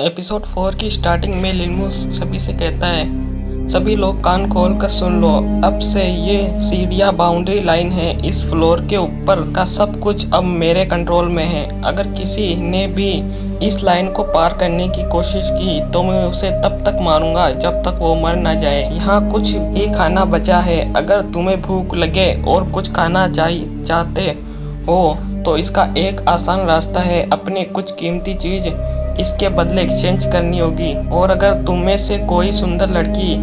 Episode 4 की starting में लिन्मू सभी से कहता है, सभी लोग कान खोल कर सुन लो। अब से ये सीढ़ियाँ बाउंड्री लाइन है। इस फ्लोर के ऊपर का सब कुछ अब मेरे कंट्रोल में है। अगर किसी ने भी इस लाइन को पार करने की कोशिश की तो मैं उसे तब तक मारूंगा जब तक वो मर ना जाए। यहाँ कुछ ही खाना बचा है। अगर तुम्हें भूख लगे और कुछ खाना चाहते हो तो इसका एक आसान रास्ता है, अपनी कुछ कीमती चीज इसके बदले एक्सचेंज करनी होगी। और अगर तुम में से कोई सुंदर लड़की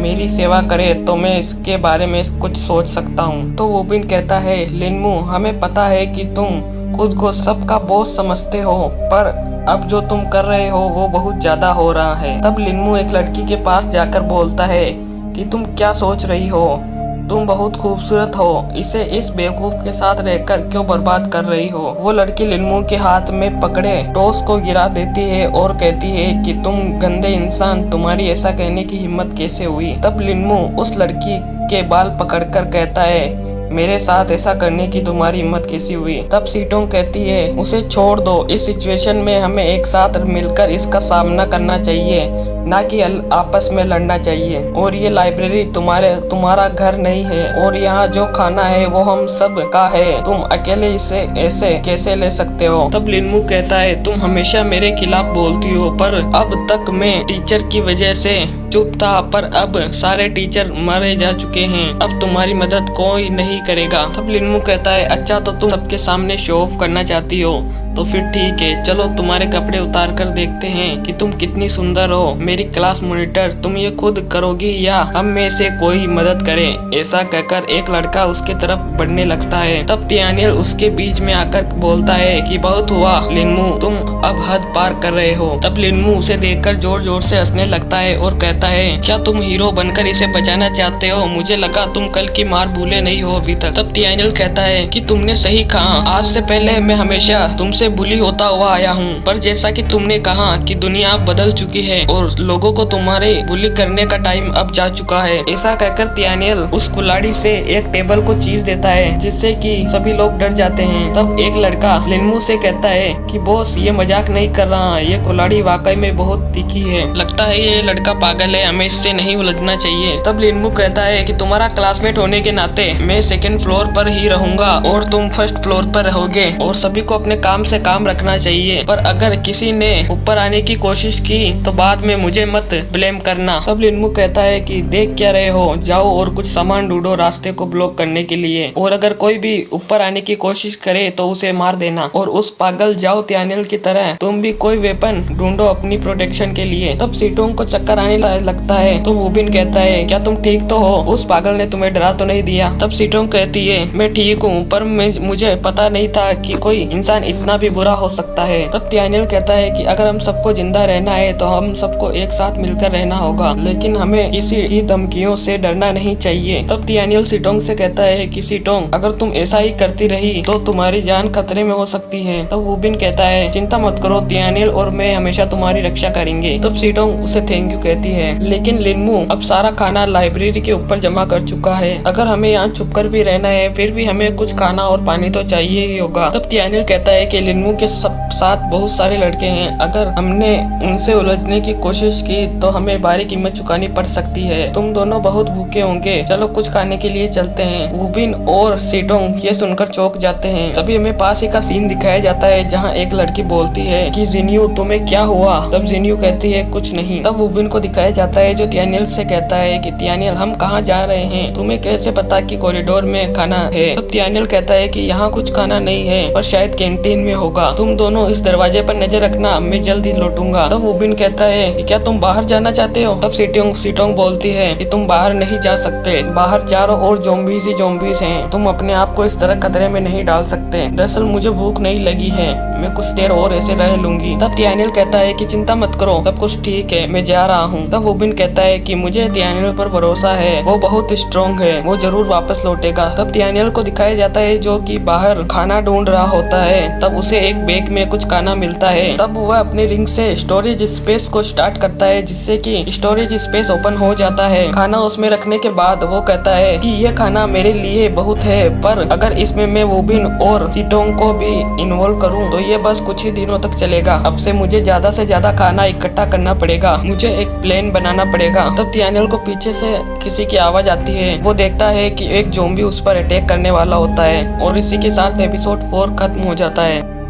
मेरी सेवा करे तो मैं इसके बारे में कुछ सोच सकता हूँ। तो वुबिन कहता है, लिन्मू हमें पता है कि तुम खुद को सबका बॉस समझते हो, पर अब जो तुम कर रहे हो वो बहुत ज्यादा हो रहा है। तब लिन्मू एक लड़की के पास जाकर बोलता है कि तुम क्या सोच रही हो, तुम बहुत खूबसूरत हो, इसे इस बेवकूफ के साथ रहकर क्यों बर्बाद कर रही हो। वो लड़की लिन्मू के हाथ में पकड़े टॉस को गिरा देती है और कहती है कि तुम गंदे इंसान, तुम्हारी ऐसा कहने की हिम्मत कैसे हुई। तब लिन्मू उस लड़की के बाल पकड़कर कहता है, मेरे साथ ऐसा करने की तुम्हारी हिम्मत कैसी हुई। तब सीटोंग कहती है, उसे छोड़ दो, इस सिचुएशन में हमें एक साथ मिलकर इसका सामना करना चाहिए, ना कि आपस में लड़ना चाहिए। और ये लाइब्रेरी तुम्हारा घर नहीं है और यहाँ जो खाना है वो हम सब का है। तुम अकेले इसे ऐसे कैसे ले सकते हो। तब लिन्मू कहता है, तुम हमेशा मेरे खिलाफ बोलती हो, पर अब तक मैं टीचर की वजह से चुप था, पर अब सारे टीचर मारे जा चुके हैं, अब तुम्हारी मदद कोई नहीं करेगा। तब लिन्मू कहता है, अच्छा तो तुम सबके सामने शो ऑफ करना चाहती हो, तो फिर ठीक है, चलो तुम्हारे कपड़े उतार कर देखते हैं कि तुम कितनी सुंदर हो। मेरी क्लास मॉनिटर, तुम ये खुद करोगी या हम में से कोई मदद करे। ऐसा कहकर एक लड़का उसके तरफ बढ़ने लगता है। तब तियानियल उसके बीच में आकर बोलता है कि बहुत हुआ लिन्मू, तुम अब हद पार कर रहे हो। तब लिन्मू उसे देखकर जोर जोर से हंसने लगता है और कहता है, क्या तुम हीरो बनकर इसे बचाना चाहते हो? मुझे लगा तुम कल की मार भूले नहीं हो अभी तक। तब तियानियल कहता है कि तुमने सही कहा, आज से पहले मैं हमेशा तुमसे बुली होता हुआ आया हूँ, पर जैसा कि तुमने कहा कि दुनिया बदल चुकी है और लोगों को तुम्हारे बुली करने का टाइम अब जा चुका है। ऐसा कहकर तियानियल उस कुल्हाड़ी से एक टेबल को चीर देता है, जिससे कि सभी लोग डर जाते हैं। तब एक लड़का लिन्मू से कहता है कि बॉस ये मजाक नहीं कर रहा, ये कुल्हाड़ी वाकई में बहुत तीखी है, लगता है ये लड़का पागल है, हमें इससे नहीं उलझना चाहिए। तब लिन्मू कहता है कि तुम्हारा क्लासमेट होने के नाते मैं सेकंड फ्लोर पर ही रहूंगा और तुम फर्स्ट फ्लोर पर रहोगे और सभी को अपने काम से काम रखना चाहिए, पर अगर किसी ने ऊपर आने की कोशिश की तो बाद में मुझे मत ब्लेम करना। तब लिन्मू कहता है कि देख क्या रहे हो, जाओ और कुछ सामान ढूंढो रास्ते को ब्लॉक करने के लिए, और अगर कोई भी ऊपर आने की कोशिश करे तो उसे मार देना। और उस पागल जाओ तियानियल की तरह तुम भी कोई वेपन ढूंढो अपनी प्रोटेक्शन के लिए। तब सीटोंग को चक्कर आने लगता है तो वुबिन कहता है, क्या तुम ठीक तो हो, उस पागल ने तुम्हें डरा तो नहीं दिया। तब सीटोंग कहती है, मैं ठीक हूँ, पर मुझे पता नहीं था कि कोई इंसान इतना भी बुरा हो सकता है। तब तियानियल कहता है कि अगर हम सबको जिंदा रहना है तो हम सबको एक साथ मिलकर रहना होगा, लेकिन हमें किसी की धमकियों से डरना नहीं चाहिए। तब तियानियल सीटोंग से कहता है कि सीटोंग, अगर तुम ऐसा ही करती रही तो तुम्हारी जान खतरे में हो सकती है। तब वुबिन कहता है, चिंता मत करो तियानियल, और मैं हमेशा तुम्हारी रक्षा करेंगे। तब सीटोंग उसे थैंक यू कहती है, लेकिन लिन्मू अब सारा खाना लाइब्रेरी के ऊपर जमा कर चुका है, अगर हमें यहाँ छुपकर भी रहना है फिर भी हमें कुछ खाना और पानी तो चाहिए ही होगा। तब तियानियल कहता है कि लिन्मू के साथ बहुत सारे लड़के हैं, अगर हमने उनसे उलझने की कोशिश की तो हमें भारी कीमत चुकानी पड़ सकती है, तुम दोनों बहुत भूखे होंगे, चलो कुछ खाने के लिए चलते हैं। वुबिन और सीटोंग ये सुनकर चौंक जाते हैं। तभी हमें पास ही का सीन दिखाया जाता है जहाँ एक लड़की बोलती है कि जिन्यू तुम्हें क्या हुआ। तब जिन्यू कहती है, कुछ नहीं। तब वुबिन को दिखाया जाता है जो तियानियल से कहता है कि तियानियल हम कहाँ जा रहे हैं, तुम्हें कैसे पता कि कॉरिडोर में खाना है। तब तियानियल कहता है कि यहाँ कुछ खाना नहीं है, पर शायद कैंटीन में होगा, तुम दोनों इस दरवाजे पर नजर रखना, मैं जल्द ही लौटूंगा। तब वुबिन कहता है कि क्या तुम बाहर जाना चाहते हो। तब सीटोंग बोलती है कि तुम बाहर नहीं जा सकते, बाहर चारों ओर ज़ॉम्बीज़ ही ज़ॉम्बीज़ हैं, तुम अपने आप को इस तरह खतरे में नहीं डाल सकते। दरअसल मुझे भूख नहीं लगी है, मैं कुछ देर और ऐसे रह लूंगी। तब तियानियल कहता है कि चिंता मत करो, सब कुछ ठीक है, मैं जा रहा हूँ। तब वुबिन कहता है कि मुझे तियानियल पर भरोसा है, वो बहुत स्ट्रॉन्ग है, वो जरूर वापस लौटेगा। तब तियानियल को दिखाया जाता है जो कि बाहर खाना ढूंढ रहा होता है। तब उसे उसे एक बैग में कुछ खाना मिलता है। तब वह अपनी रिंग से स्टोरेज स्पेस को स्टार्ट करता है, जिससे कि स्टोरेज स्पेस ओपन हो जाता है। खाना उसमें रखने के बाद वो कहता है कि यह खाना मेरे लिए बहुत है, पर अगर इसमें मैं वोबिन और सीटोंग को भी इन्वॉल्व करूं तो ये बस कुछ ही दिनों तक चलेगा। अब से मुझे ज्यादा से ज्यादा खाना इकट्ठा करना पड़ेगा, मुझे एक प्लेन बनाना पड़ेगा। तब थियानेल को पीछे से किसी की आवाज आती है। वो देखता है कि एक ज़ॉम्बी उस पर अटैक करने वाला होता है और इसी के साथ एपिसोड 4 खत्म हो जाता है।